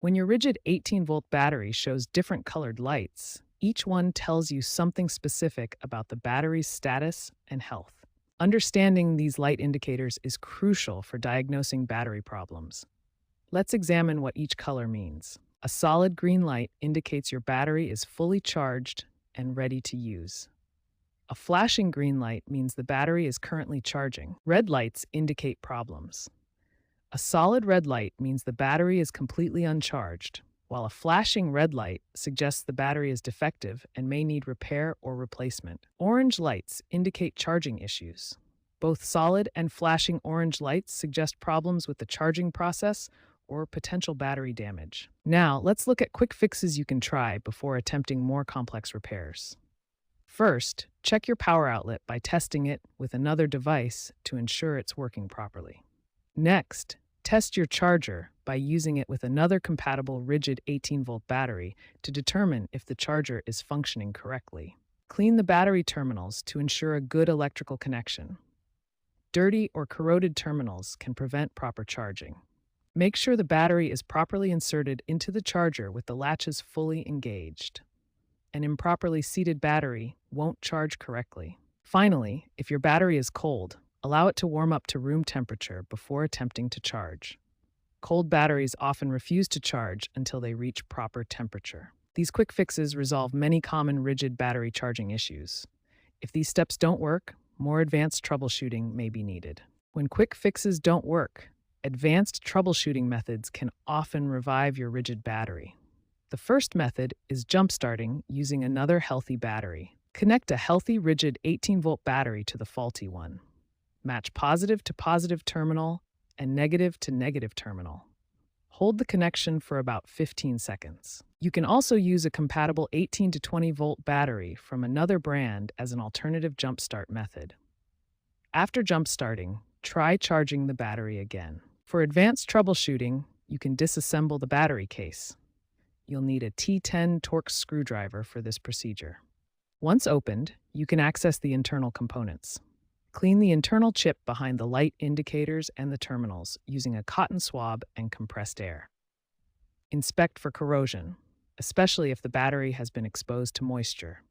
When your Ridgid 18-volt battery shows different colored lights, each one tells you something specific about the battery's status and health. Understanding these light indicators is crucial for diagnosing battery problems. Let's examine what each color means. A solid green light indicates your battery is fully charged and ready to use. A flashing green light means the battery is currently charging. Red lights indicate problems. A solid red light means the battery is completely uncharged, while a flashing red light suggests the battery is defective and may need repair or replacement. Orange lights indicate charging issues. Both solid and flashing orange lights suggest problems with the charging process or potential battery damage. Now, let's look at quick fixes you can try before attempting more complex repairs. First, check your power outlet by testing it with another device to ensure it's working properly. Next, test your charger by using it with another compatible Ridgid 18-volt battery to determine if the charger is functioning correctly. Clean the battery terminals to ensure a good electrical connection. Dirty or corroded terminals can prevent proper charging. Make sure the battery is properly inserted into the charger with the latches fully engaged. An improperly seated battery won't charge correctly. Finally, if your battery is cold, allow it to warm up to room temperature before attempting to charge. Cold batteries often refuse to charge until they reach proper temperature. These quick fixes resolve many common Ridgid battery charging issues. If these steps don't work, more advanced troubleshooting may be needed. When quick fixes don't work, advanced troubleshooting methods can often revive your Ridgid battery. The first method is jump-starting using another healthy battery. Connect a healthy Ridgid 18-volt battery to the faulty one. Match positive to positive terminal and negative to negative terminal. Hold the connection for about 15 seconds. You can also use a compatible 18 to 20 volt battery from another brand as an alternative jumpstart method. After jumpstarting, try charging the battery again. For advanced troubleshooting, you can disassemble the battery case. You'll need a T10 Torx screwdriver for this procedure. Once opened, you can access the internal components. Clean the internal chip behind the light indicators and the terminals using a cotton swab and compressed air. Inspect for corrosion, especially if the battery has been exposed to moisture.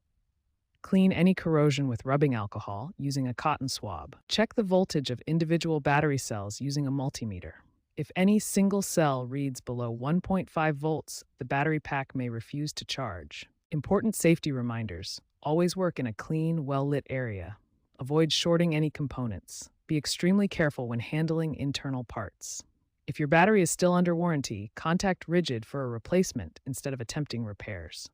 Clean any corrosion with rubbing alcohol using a cotton swab. Check the voltage of individual battery cells using a multimeter. If any single cell reads below 1.5 volts, the battery pack may refuse to charge. Important safety reminders: always work in a clean, well-lit area. Avoid shorting any components. Be extremely careful when handling internal parts. If your battery is still under warranty, contact Ridgid for a replacement instead of attempting repairs.